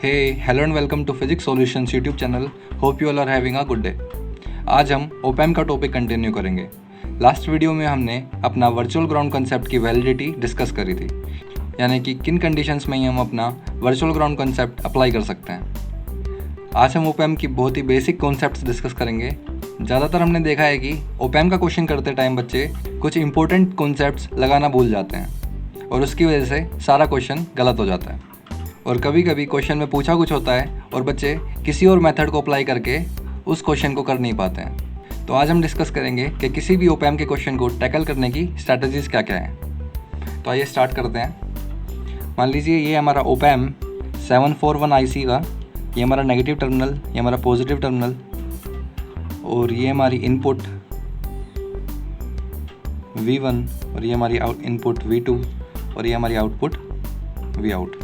Hey, hello and welcome to Physics Solutions YouTube channel. Hope you all are having a good day. आज हम ओपैम का topic continue करेंगे। Last video में हमने अपना वर्चुअल ग्राउंड कंसेप्ट की वैलिडिटी डिस्कस करी थी, यानी कि किन कंडीशंस में ही हम अपना वर्चुअल ग्राउंड कंसेप्ट अप्लाई कर सकते हैं। आज हम ओपैम की बहुत ही बेसिक कॉन्सेप्ट्स डिस्कस करेंगे। ज़्यादातर हमने देखा है कि ओपैम का क्वेश्चन करते टाइम बच्चे कुछ इंपॉर्टेंट कॉन्सेप्ट्स लगाना भूल जाते हैं और उसकी वजह से सारा क्वेश्चन गलत हो जाता है। और कभी कभी क्वेश्चन में पूछा कुछ होता है और बच्चे किसी और मेथड को अप्लाई करके उस क्वेश्चन को कर नहीं पाते हैं। तो आज हम डिस्कस करेंगे कि किसी भी ओपैम के क्वेश्चन को टैकल करने की स्ट्रैटेजीज़ क्या क्या हैं। तो आइए स्टार्ट करते हैं। मान लीजिए ये हमारा ओपैम 741 IC का, ये हमारा नेगेटिव टर्मिनल, ये हमारा पॉजिटिव टर्मिनल, और ये हमारी इनपुट V1 और ये हमारी इनपुट V2 और ये हमारी आउटपुट Vout,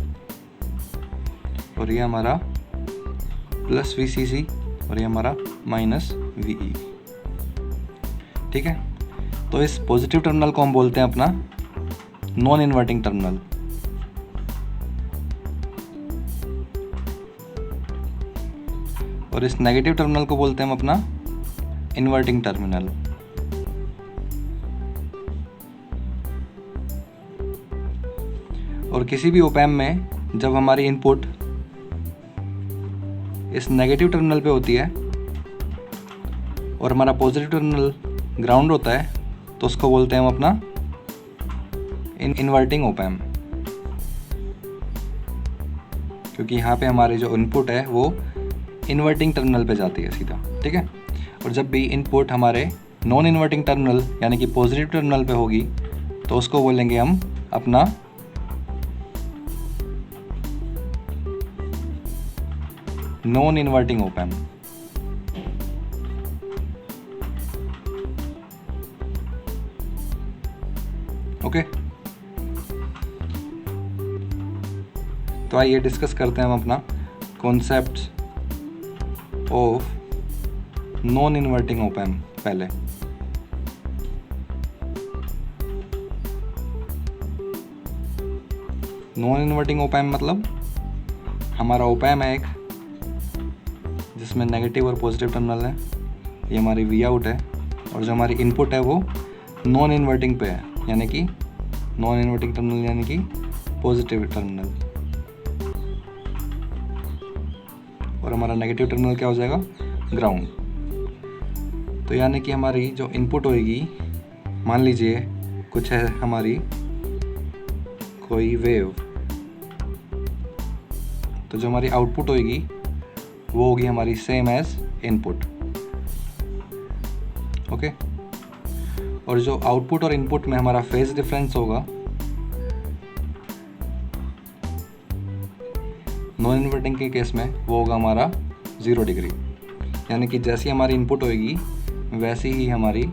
और ये हमारा प्लस VCC और ये हमारा माइनस VE। ठीक है, तो इस पॉजिटिव टर्मिनल को हम बोलते हैं अपना नॉन इन्वर्टिंग टर्मिनल, और इस नेगेटिव टर्मिनल को बोलते हैं हम अपना इन्वर्टिंग टर्मिनल। और किसी भी ओपैम में जब हमारी इनपुट इस नेगेटिव टर्मिनल पे होती है और हमारा पॉजिटिव टर्मिनल ग्राउंड होता है, तो उसको बोलते हैं हम अपना इन्वर्टिंग ओपैम, क्योंकि यहाँ पे हमारे जो इनपुट है वो इन्वर्टिंग टर्मिनल पे जाती है सीधा। ठीक है, और जब भी इनपुट हमारे नॉन इन्वर्टिंग टर्मिनल यानी कि पॉजिटिव टर्मिनल पे होगी तो उसको बोलेंगे हम अपना नॉन इन्वर्टिंग ओपैम। ओके, तो आइए डिस्कस करते हैं हम अपना कॉन्सेप्ट ऑफ नॉन इन्वर्टिंग ओपैम। पहले नॉन इन्वर्टिंग ओपैम मतलब हमारा ओपैम है एक जिसमें नेगेटिव और पॉजिटिव टर्मिनल है, ये हमारी Vout है, और जो हमारी इनपुट है वो नॉन इन्वर्टिंग पे है, यानी कि नॉन इन्वर्टिंग टर्मिनल यानी कि पॉजिटिव टर्मिनल, और हमारा नेगेटिव टर्मिनल क्या हो जाएगा, ग्राउंड। तो यानी कि हमारी जो इनपुट होएगी, मान लीजिए कुछ है हमारी कोई वेव, तो जो हमारी आउटपुट होएगी वो होगी हमारी सेम एज इनपुट। ओके, और जो आउटपुट और इनपुट में हमारा फेज डिफरेंस होगा, नॉन इन्वर्टिंग के केस में वो होगा हमारा 0 डिग्री, यानी कि जैसी हमारी इनपुट होगी वैसी ही हमारी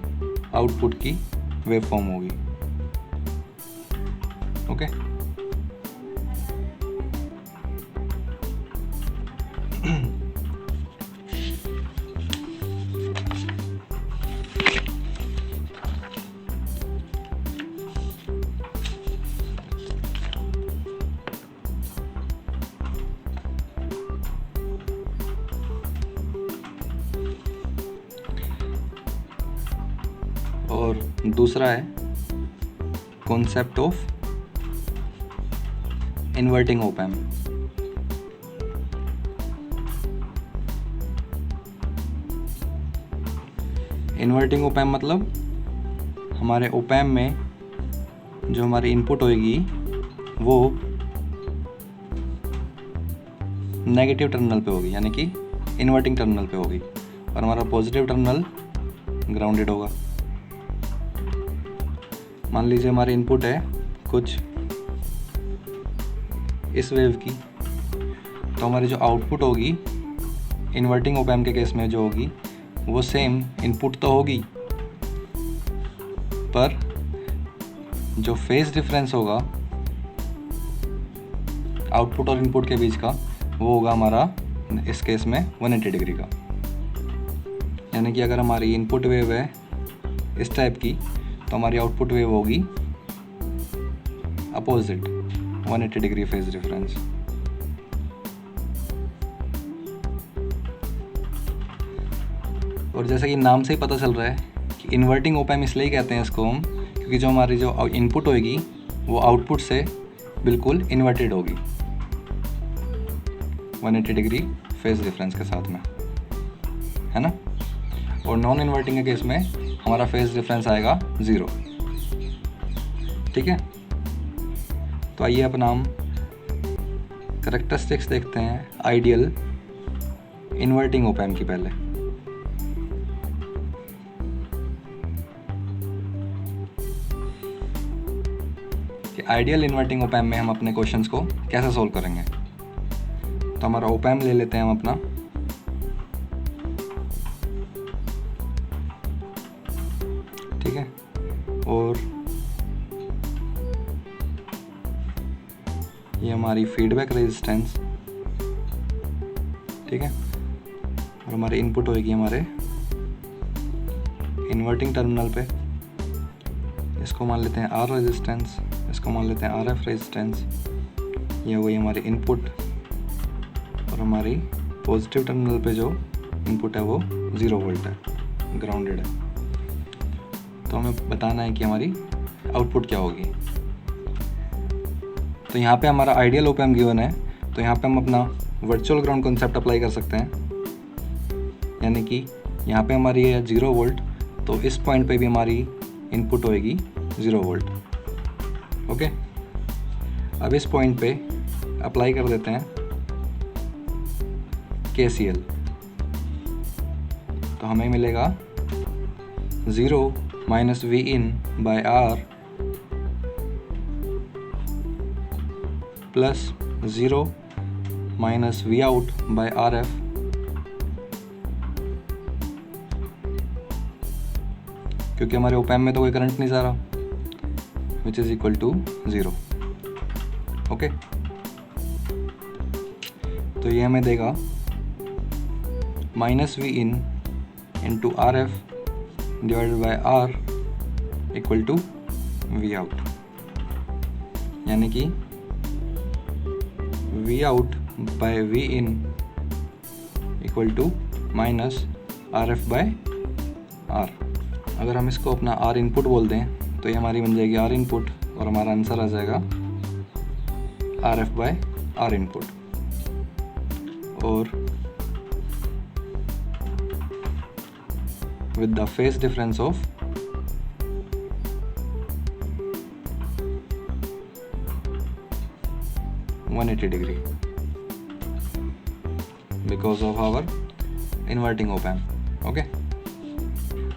आउटपुट की वेव फॉर्म होगी। ओके, और दूसरा है कॉन्सेप्ट ऑफ इन्वर्टिंग ओपैम। इन्वर्टिंग ओपैम मतलब हमारे ओपैम में जो हमारी इनपुट होएगी वो नेगेटिव टर्मिनल पे होगी, यानी कि इन्वर्टिंग टर्मिनल पे होगी, और हमारा पॉजिटिव टर्मिनल ग्राउंडेड होगा। मान लीजिए हमारी इनपुट है कुछ इस वेव की, तो हमारी जो आउटपुट होगी इन्वर्टिंग ओपैम के केस में जो होगी वो सेम इनपुट तो होगी, पर जो फेज डिफरेंस होगा आउटपुट और इनपुट के बीच का वो होगा हमारा इस केस में 180 डिग्री का। यानी कि अगर हमारी इनपुट वेव है इस टाइप की, तो हमारी आउटपुट वेव होगी अपोजिट 180 डिग्री फेज डिफरेंस। और जैसा कि नाम से ही पता चल रहा है कि इन्वर्टिंग ओप एम्प इसलिए कहते हैं इसको हम, क्योंकि जो हमारी जो इनपुट होगी वो आउटपुट से बिल्कुल इन्वर्टेड होगी 180 डिग्री फेज डिफरेंस के साथ में, है ना। और नॉन इन्वर्टिंग के केस में हमारा फेज डिफरेंस आएगा 0, ठीक है। तो आइए अपना हम कैरेक्टरिस्टिक्स देखते हैं आइडियल इन्वर्टिंग ओप एम्प की पहले। कि आइडियल इन्वर्टिंग ओप एम्प में हम अपने क्वेश्चंस को कैसे सॉल्व करेंगे। तो हमारा ओप एम्प ले लेते हैं हम अपना, ठीक है। और ये हमारी फीडबैक रेजिस्टेंस, ठीक है। और हमारी इनपुट होगी हमारे इन्वर्टिंग टर्मिनल पे, इसको मान लेते हैं आर रेजिस्टेंस, इसको मान लेते हैं आर एफ रेजिस्टेंस। ये हो गई हमारी इनपुट। और हमारी पॉजिटिव टर्मिनल पे जो इनपुट है वो 0 वोल्ट है, ग्राउंडेड है। तो हमें बताना है कि हमारी आउटपुट क्या होगी। तो यहाँ पे हमारा आइडियल ओप एम्प गिवन है, तो यहाँ पे हम अपना वर्चुअल ग्राउंड कॉन्सेप्ट अप्लाई कर सकते हैं। यानी कि यहाँ पे हमारी है 0 वोल्ट, तो इस पॉइंट पे भी हमारी इनपुट होएगी 0 वोल्ट, ओके। अब इस पॉइंट पे अप्लाई कर देते हैं KCL, तो हमें मिलेगा 0 minus V in by R plus 0 minus V out by R F क्योंकि हमारे ओप एम्प में तो कोई करंट नहीं जा रहा, which is equal to 0, okay. तो ये हमें देगा minus V in into R F divided by R equal to V out, यानी कि V out by V in equal to minus R F by R. अगर हम इसको अपना आर इनपुट बोल दें तो ये हमारी बन जाएगी आर इनपुट, और हमारा आंसर आ जाएगा R F by R input. और with the phase difference of 180 degree because of our inverting op amp, okay.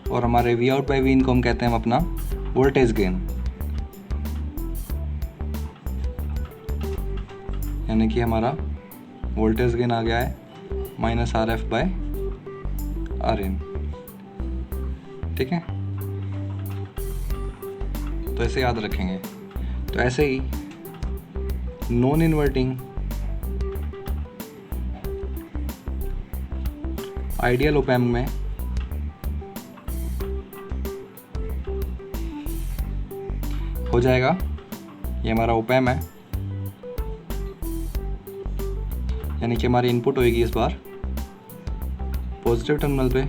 और हमारे वी आउट बाई वी इन को हम कहते हैं हम अपना वोल्टेज गेन, यानी कि हमारा वोल्टेज गेन आ गया है minus R F by R in, ठीक है। तो ऐसे याद रखेंगे। तो ऐसे ही non inverting ideal op amp में हो जाएगा, ये हमारा ओप एम्प है, यानी कि हमारी इनपुट होएगी इस बार पॉजिटिव टर्मिनल पे,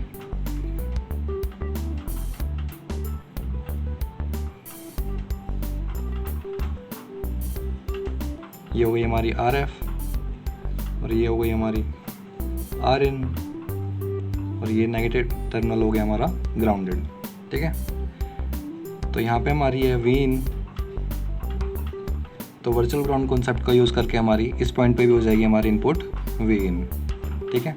ये हो गई हमारी आर एफ, और ये हो गई हमारी आर इन, और ये नेगेटिव टर्मिनल हो गया हमारा ग्राउंडेड, ठीक है। तो यहाँ पे हमारी है वी इन, तो वर्चुअल ग्राउंड कॉन्सेप्ट का यूज़ करके हमारी इस पॉइंट पे भी हो जाएगी हमारी इनपुट वी इन, ठीक है।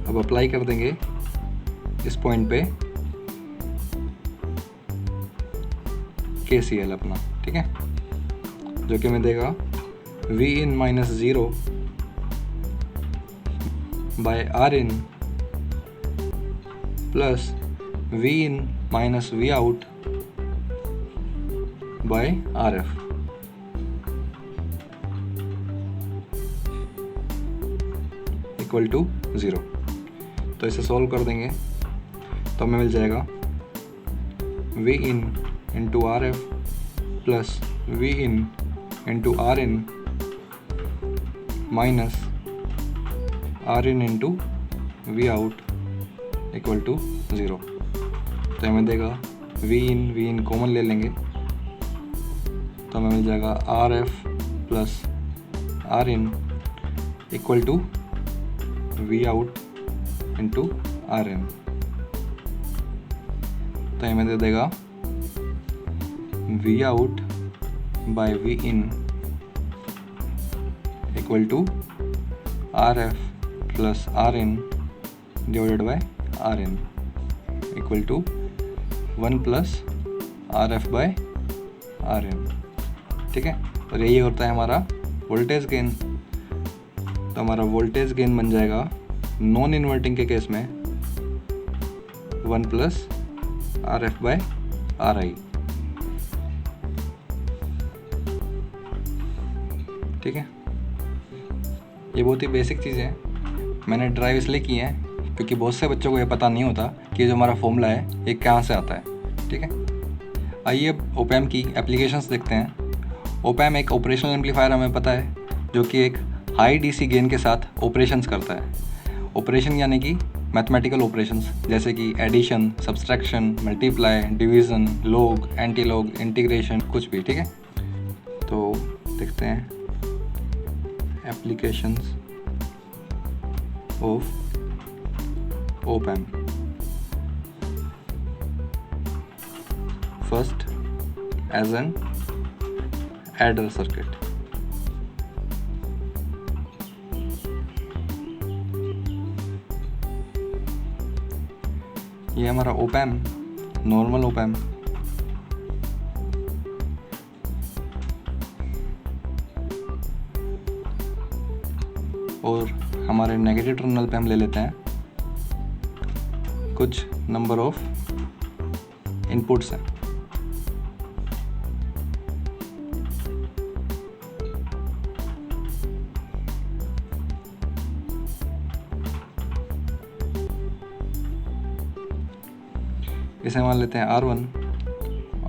अब अप्लाई कर देंगे इस पॉइंट पे KCL अपना, ठीक है, जो कि हमें देगा V in minus 0 by R in plus V in minus V out by R F, equal to 0। तो इसे सॉल्व कर देंगे तो हमें मिल जाएगा V in into R F plus V in into R in minus R in into V out equal to 0। तो हमें देगा वी इन कॉमन ले लेंगे तो हमें मिल जाएगा R F plus R in equal to V out into R in. तो हमें दे देगा V out by V in equal to R F plus R in divided by R in equal to 1 plus R F by R in. ठीक है, और यही होता है हमारा वोल्टेज गेन। तो हमारा वोल्टेज गेन बन जाएगा नॉन इन्वर्टिंग के केस में 1 plus R F by R I. ठीक है, ये बहुत ही बेसिक चीज़ें हैं। मैंने ड्राइव इसलिए की है क्योंकि बहुत से बच्चों को ये पता नहीं होता कि जो हमारा फॉर्मूला है ये कहाँ से आता है। ठीक है, आइए अब ओपैम की एप्लीकेशंस देखते हैं। ओपैम एक ऑपरेशनल एम्पलीफायर हमें पता है जो कि एक हाई डीसी गेन के साथ ऑपरेशंस करता है। ऑपरेशन यानी कि मैथमेटिकल ऑपरेशंस जैसे कि addition, subtraction, multiply, division, log, antilog, integration, कुछ भी। ठीक है, तो देखते हैं applications of op-amp. First, as an adder circuit. ये हमारा ओपैम, नॉर्मल ओपैम, और हमारे नेगेटिव टर्मिनल पे हम ले लेते हैं कुछ नंबर ऑफ इनपुट्स हैं। इसे मान लेते हैं R1,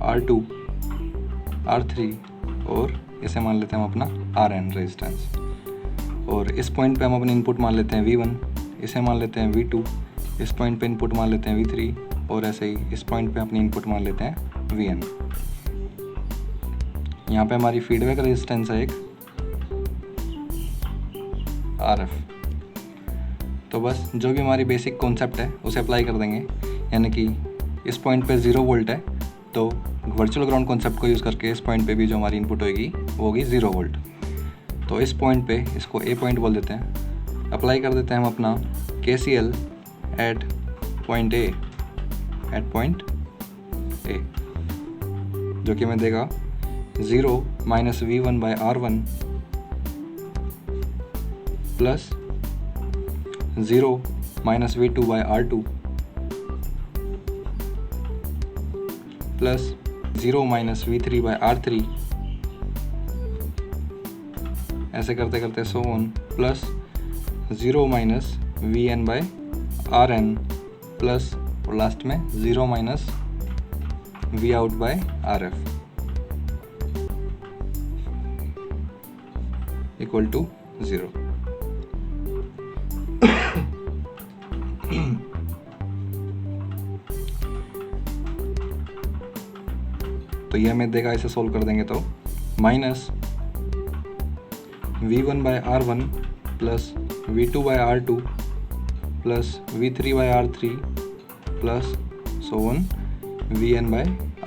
R2, R3 और इसे मान लेते हैं हम अपना Rn रेजिस्टेंस। और इस पॉइंट पे हम अपने इनपुट मान लेते हैं V1, इसे मान लेते हैं V2, इस पॉइंट पे इनपुट मान लेते हैं V3 और ऐसे ही इस पॉइंट पे अपनी इनपुट मान लेते हैं Vn। यहाँ पे हमारी फीडबैक रेजिस्टेंस है एक Rf। तो बस जो भी हमारी बेसिक कॉन्सेप्ट है उसे अप्लाई कर देंगे, यानी कि इस पॉइंट पे 0 वोल्ट है तो वर्चुअल ग्राउंड कॉन्सेप्ट को यूज़ करके इस पॉइंट पे भी जो हमारी इनपुट होगी वो होगी 0 वोल्ट। तो इस पॉइंट पे इसको ए पॉइंट बोल देते हैं। अप्लाई कर देते हैं हम अपना KCL एट पॉइंट ए, जो कि हमें देगा 0 minus V1 by R1 plus 0 minus V2 by R2 plus 0 minus V3 by R3, ऐसे करते करते so on, plus 0 minus Vn by Rn plus और लास्ट में 0 minus V out by Rf equal to 0। तो ये हमें देगा, इसे सोल्व कर देंगे तो minus V1 by R1 plus V2 by R2 plus V3 by R3 plus so on Vn by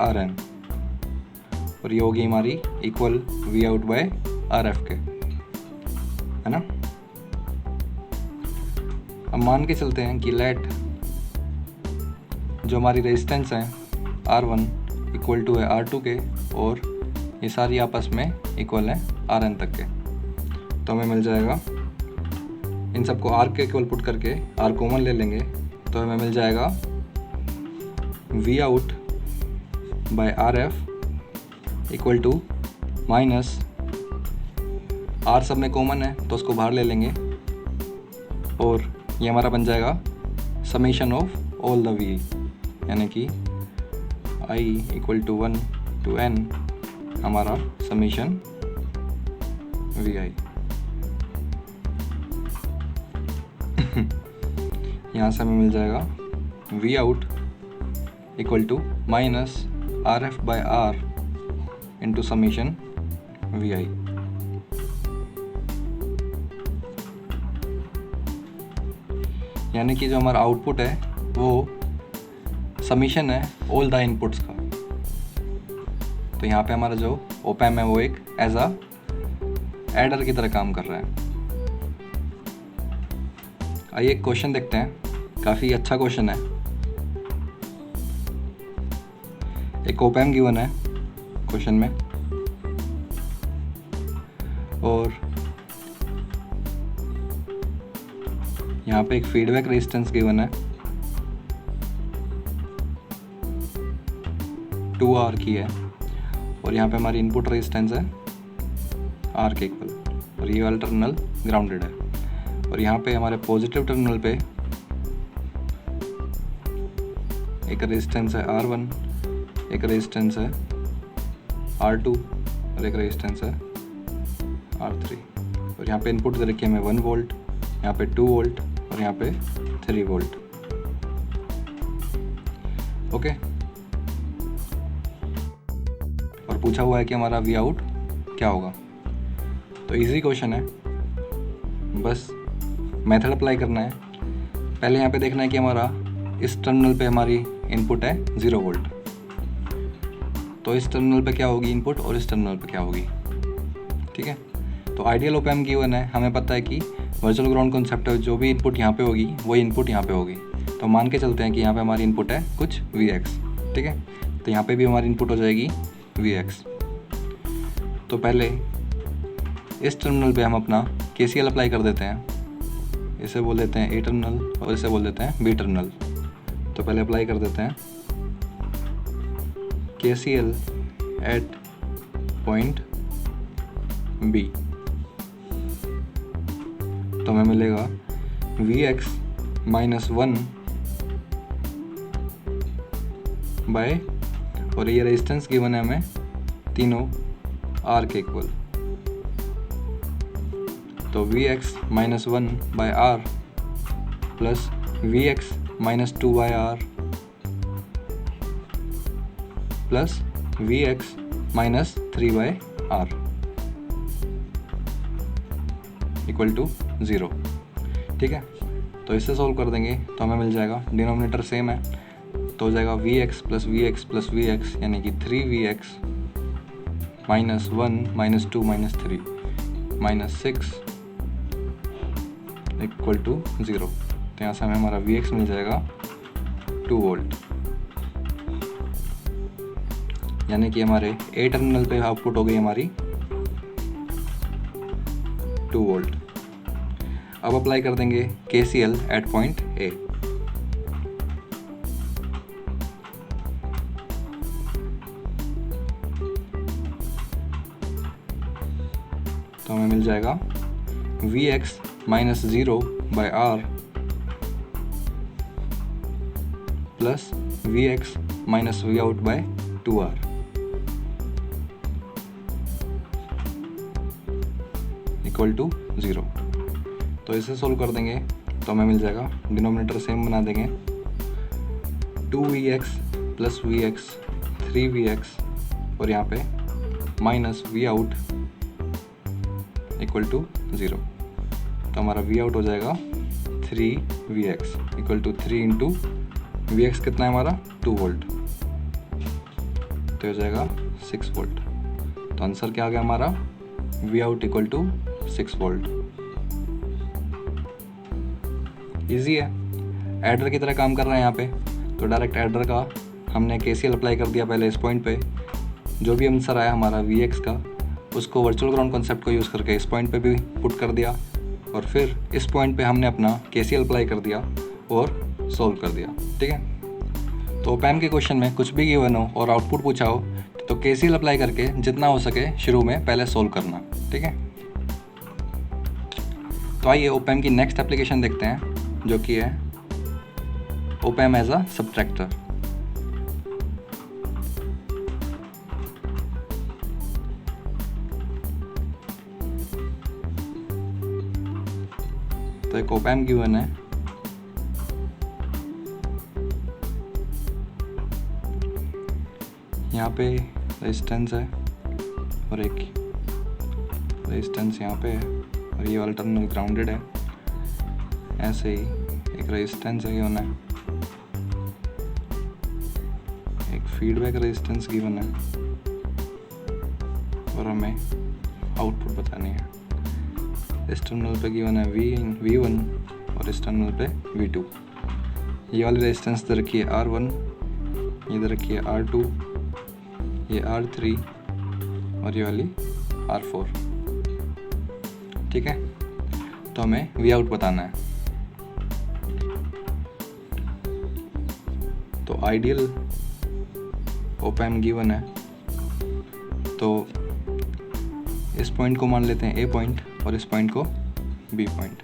Rn, और ये होगी हमारी equal V out by Rf के, है ना। अब मान के चलते हैं कि लेट जो हमारी रेजिस्टेंस है R1 इक्वल टू है R2 के, और ये सारी आपस में इक्वल है Rn तक के। तो हमें मिल जाएगा, इन सबको R के इक्वल पुट करके R कॉमन ले लेंगे तो हमें मिल जाएगा V out by Rf equal to minus R सब में कॉमन है तो उसको बाहर ले लेंगे, और ये हमारा बन जाएगा summation of all the V, यानी कि I equal to 1 to n हमारा समेशन Vi। यहाँ से हमें मिल जाएगा V out equal to minus R F by R into summation V I. यानी कि जो हमारा आउटपुट है वो समीशन है ऑल द इनपुट्स का। तो यहाँ पे हमारा जो ओपैम है वो एक एज अ एडर की तरह काम कर रहा है। आइए एक क्वेश्चन देखते हैं, काफ़ी अच्छा क्वेश्चन है। एक ओपैम गिवन है क्वेश्चन में और यहाँ पे एक फीडबैक रेजिस्टेंस गिवन है 2R की है और यहाँ पे हमारी इनपुट रेजिस्टेंस है R के इक्वल और ये वाला टर्मिनल ग्राउंडेड है। और यहाँ पे हमारे पॉजिटिव टर्मिनल पे एक रेजिस्टेंस है R1, एक रेजिस्टेंस है R2 और एक रेजिस्टेंस है R3। और यहाँ पे इनपुट दे रखी है हमें 1 वोल्ट, यहाँ पे 2 वोल्ट और यहाँ पे 3 वोल्ट। ओके, और पूछा हुआ है कि हमारा वी आउट क्या होगा। तो इजी क्वेश्चन है, बस मेथड अप्लाई करना है। पहले यहाँ पे देखना है कि हमारा इस टर्मिनल पे हमारी इनपुट है 0 वोल्ट, तो इस टर्मिनल पे क्या होगी इनपुट और इस टर्मिनल पे क्या होगी। ठीक है, तो आइडियल ओपैम्प गिवन है, हमें पता है कि वर्चुअल ग्राउंड कॉन्सेप्ट है, जो भी इनपुट यहाँ पे होगी वही इनपुट यहाँ पे होगी। तो मान के चलते हैं कि यहाँ पे हमारी इनपुट है कुछ Vx। ठीक है, तो यहाँ पे भी हमारी इनपुट हो जाएगी Vx। तो पहले इस टर्मिनल पे हम अपना KCL अप्लाई कर देते हैं। इसे बोल देते हैं A टर्मिनल और इसे बोल देते हैं B टर्मिनल। तो पहले अप्लाई कर देते हैं KCL एट पॉइंट B। तो हमें मिलेगा Vx माइनस 1 बाय, और ये रेजिस्टेंस गिवन है हमें तीनों R के इक्वल। तो Vx minus 1 by R plus Vx minus 2 by R plus Vx minus 3 by R equal to 0। ठीक है, तो इससे सॉल्व कर देंगे तो हमें मिल जाएगा, डिनोमिनेटर सेम है तो हो जाएगा Vx plus Vx plus Vx यानी कि 3Vx minus 1 minus 2 minus 3 minus 6 equal to 0। तो यहाँ से हमें हमारा Vx मिल जाएगा 2 वोल्ट, यानी कि हमारे A टर्मिनल पे आउटपुट हो गई हमारी 2 वोल्ट। अब अप्लाई कर देंगे KCL एट पॉइंट A। तो हमें मिल जाएगा Vx minus 0 by R plus Vx minus V out by 2R equal to 0। तो इसे सोल्व कर देंगे तो हमें मिल जाएगा, डिनोमिनेटर सेम बना देंगे 2Vx प्लस Vx 3Vx और यहाँ पे minus V out equal to 0। तो हमारा V आउट हो जाएगा 3Vx equal to 3 into Vx कितना है हमारा 2 वोल्ट, तो हो जाएगा 6 वोल्ट। तो आंसर क्या आ गया हमारा V out equal to 6 volt. Easy है, एडर की तरह काम कर रहा है यहाँ पे। तो डायरेक्ट एडर का हमने KCL अप्लाई कर दिया पहले इस पॉइंट पे, जो भी आंसर आया हमारा Vx का उसको वर्चुअल ग्राउंड कॉन्सेप्ट को यूज़ करके इस पॉइंट पे भी पुट कर दिया और फिर इस पॉइंट पे हमने अपना KCL अप्लाई कर दिया और सॉल्व कर दिया। ठीक है, तो ओपैम्प के क्वेश्चन में कुछ भी गिवन हो और आउटपुट पूछा हो तो KCL अप्लाई करके जितना हो सके शुरू में पहले सॉल्व करना। ठीक है, तो आइए ओपैम्प की नेक्स्ट एप्लीकेशन देखते हैं जो कि है ओपैम्प एज अ सबट्रैक्टर। तो एक ओपैम्प गिवन है यहाँ पे रेजिस्टेंस है और एक रेजिस्टेंस यहाँ पे है और ये वाला टर्मिनल ग्राउंडेड है। ऐसे ही एक रेजिस्टेंस है गिवन है, एक फीडबैक रेजिस्टेंस गिवन है और हमें आउटपुट बतानी है। इस टर्मिनल पे गिवन है V1 और इस टर्मिनल पे V2। ये वाली रेजिस्टेंस इधर रखी है R1, इधर रखी है R2, ये R3 और ये वाली R4। ठीक है, तो हमें V आउट बताना है। तो आइडियल ऑप एम्प गिवन है, तो इस पॉइंट को मान लेते हैं A पॉइंट और इस पॉइंट को B पॉइंट।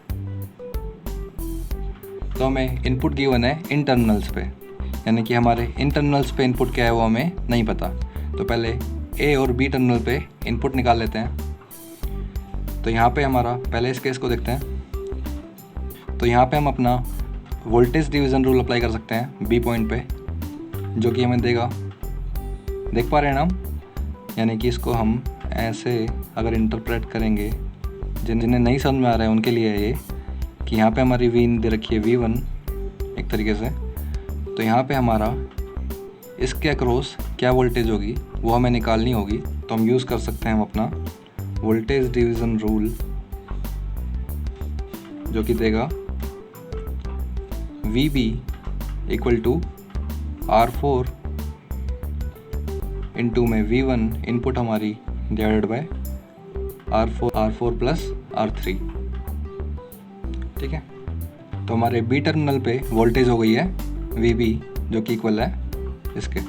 तो हमें इनपुट गिवन है इन टर्मिनल्स पे, यानी कि हमारे इन टर्मिनल्स पे इनपुट क्या है वो हमें नहीं पता। तो पहले A और B टर्मिनल पे इनपुट निकाल लेते हैं। तो यहाँ पे हमारा पहले इस केस को देखते हैं। तो यहाँ पे हम अपना वोल्टेज डिवीज़न रूल अप्लाई कर सकते हैं B पॉइंट पे, जो कि हमें देगा, देख पा रहे हैं ना हम, यानी कि इसको हम ऐसे अगर इंटरप्रेट करेंगे, जिन्हें नहीं समझ में आ रहा है उनके लिए ये कि यहाँ पे हमारी V दे रखी है V1 एक तरीके से। तो यहाँ पे हमारा इसके अक्रॉस क्या वोल्टेज होगी वो हमें निकालनी होगी। तो हम यूज़ कर सकते हैं हम अपना वोल्टेज डिवीज़न रूल, जो कि देगा VB equal to R4 into में V1 इनपुट हमारी divided by R4 plus R3। ठीक है, तो हमारे B टर्मिनल पे वोल्टेज हो गई है VB, जो कि इक्वल है इसके।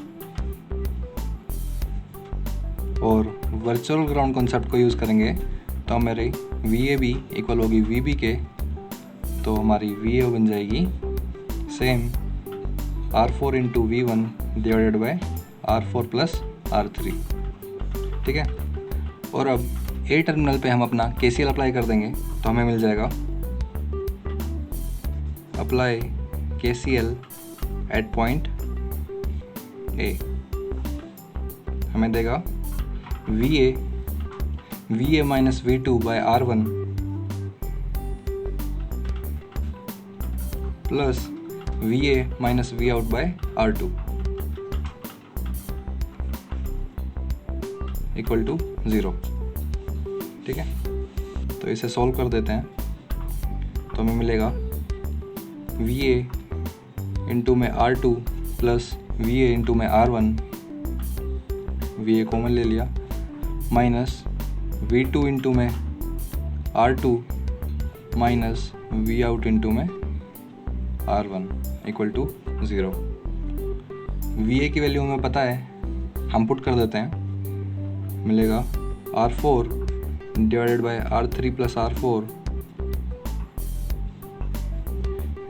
और वर्चुअल ग्राउंड कॉन्सेप्ट को यूज़ करेंगे तो हमारी VAB इक्वल होगी VB के, तो हमारी VA बन जाएगी same R4 into V1 divided by R4 plus R3। ठीक है, और अब A टर्मिनल पे हम अपना KCL अप्लाई कर देंगे तो हमें मिल जाएगा apply KCL at point A। हमें देगा VA minus V2 by R1 plus VA minus V out by R2 equal to 0। ठीक है, तो इसे सॉल्व कर देते हैं तो हमें मिलेगा VA इंटू में R2 प्लस VA इंटू में R1, VA कॉमन ले लिया, माइनस V2 इंटू में R2 minus V out into में R1 इक्वल टू 0। VA की वैल्यू हमें पता है, हम पुट कर देते हैं, मिलेगा R4 divided by R3 plus R4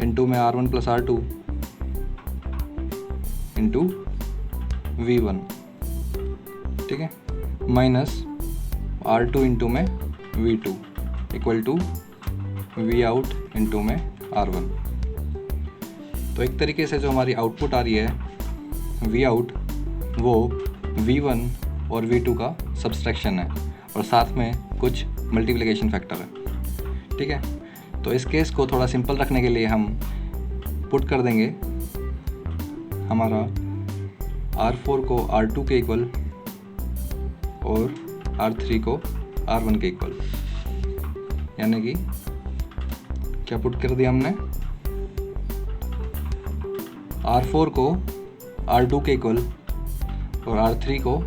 into में R1 plus R2 into V1। ठीक है, माइनस R2 इंटू में V2 equal to V out into में R1। तो एक तरीके से जो हमारी आउटपुट आ रही है V आउट, वो V1 और V2 का सब्सट्रैक्शन है और साथ में कुछ मल्टीप्लिकेशन फैक्टर है। ठीक है, तो इस केस को थोड़ा सिंपल रखने के लिए हम पुट कर देंगे हमारा R4 को R2 के इक्वल और R3 को R1 के इक्वल, यानी कि क्या पुट कर दिया हमने, R4 को R2 के इक्वल और R3 को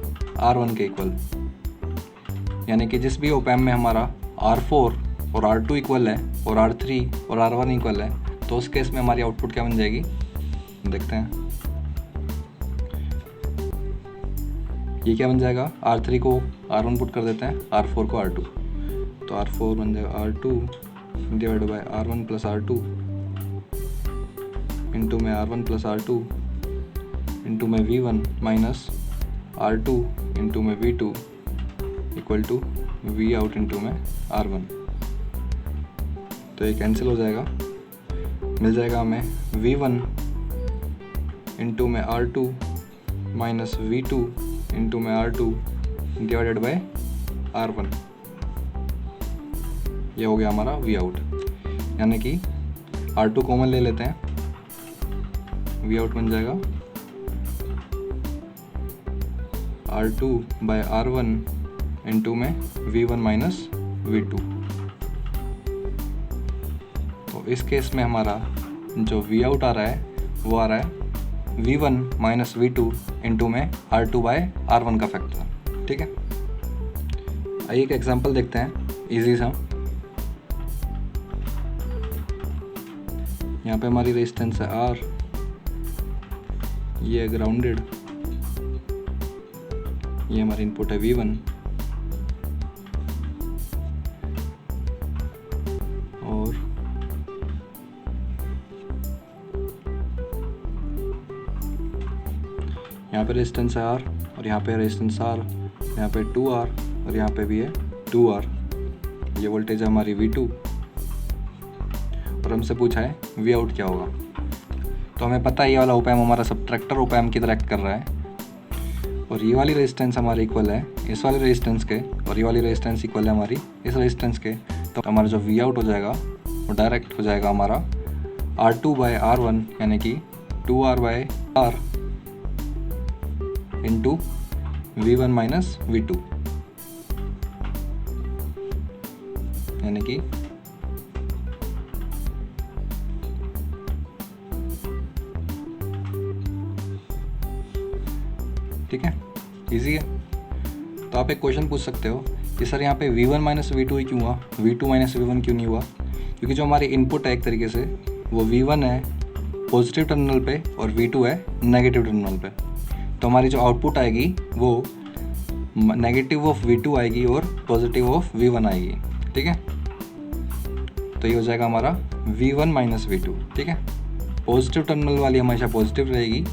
R1 के इक्वल, यानी कि जिस भी ऑप एम्प में हमारा R4 और R2 इक्वल है और R3 और R1 इक्वल है, तो उस केस में हमारी आउटपुट क्या बन जाएगी देखते हैं। ये क्या बन जाएगा, R3 को R1 पुट कर देते हैं, R4 को R2, तो R4 बन जाएगा R2 divide by R1 plus R2 into में R1 प्लस R2 इंटू में V1 माइनस R2 इंटू में V2 equal to V out into में R1। तो ये कैंसिल हो जाएगा, मिल जाएगा हमें V1 इंटू में R2 माइनस V2 इंटू में R2 डिवाइडेड बाय R1, ये हो गया हमारा वी आउट। यानी कि R2 कॉमन ले लेते हैं, वी आउट बन जाएगा R2 बाय R1 इंटू में V1 माइनस V2। तो इस केस में हमारा जो वी आउट आ रहा है वो आ रहा है V1 माइनस V2 इंटू में R2 बाय R1 का फैक्टर। ठीक है, आइए एक एग्जांपल देखते हैं इजी सा। यहाँ पे हमारी रेजिस्टेंस है R, ये ग्राउंडेड, ये हमारी इनपुट है V1 और यहाँ पे रेजिस्टेंस है R और यहाँ पे रेजिस्टेंस R, यहाँ पे 2R और यहाँ पे भी है 2R। ये वोल्टेज है हमारी V2 और हमसे पूछा है वी आउट क्या होगा। तो हमें पता है ये वाला ओपैम हमारा सब्ट्रैक्टर ओपैम की तरह एक्ट कर रहा है और ये वाली रेजिस्टेंस हमारी इक्वल है इस वाले रेजिस्टेंस के और ये वाली रेजिस्टेंस इक्वल है हमारी इस रेजिस्टेंस के। तो हमारा जो वी आउट हो जाएगा वो डायरेक्ट हो जाएगा हमारा R2 बाय R1 यानी कि 2R bye R into V1 minus V2, यानी कि ठीक है, इजी है। तो आप एक क्वेश्चन पूछ सकते हो कि सर यहाँ पे V1 माइनस V2 ही क्यों हुआ, V2 माइनस V1 क्यों नहीं हुआ? क्योंकि जो हमारी इनपुट है एक तरीके से वो V1 है पॉजिटिव टर्मिनल पे और V2 है नेगेटिव टर्मिनल पे। तो हमारी जो आउटपुट आएगी वो नेगेटिव ऑफ V2 आएगी और पॉजिटिव ऑफ V1 आएगी। ठीक है, तो ये हो जाएगा हमारा V1 माइनस V2। ठीक है, पॉजिटिव टर्मिनल वाली हमेशा पॉजिटिव रहेगी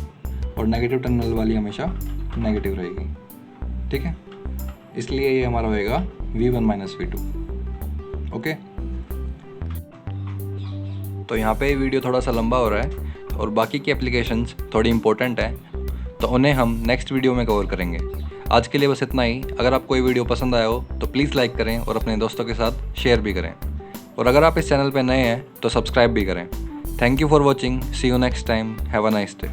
और नेगेटिव टर्मिनल वाली हमेशा नेगेटिव रहेगी। ठीक है, इसलिए ये हमारा होएगा V1 माइनस V2। ओके, तो यहाँ पे वीडियो थोड़ा सा लंबा हो रहा है और बाकी की एप्लीकेशंस थोड़ी इंपॉर्टेंट है तो उन्हें हम नेक्स्ट वीडियो में कवर करेंगे। आज के लिए बस इतना ही। अगर आपको ये वीडियो पसंद आया हो तो प्लीज़ लाइक करें और अपने दोस्तों के साथ शेयर भी करें और अगर आप इस चैनल पर नए हैं तो सब्सक्राइब भी करें। Thank you for watching, see you next time, have a nice day.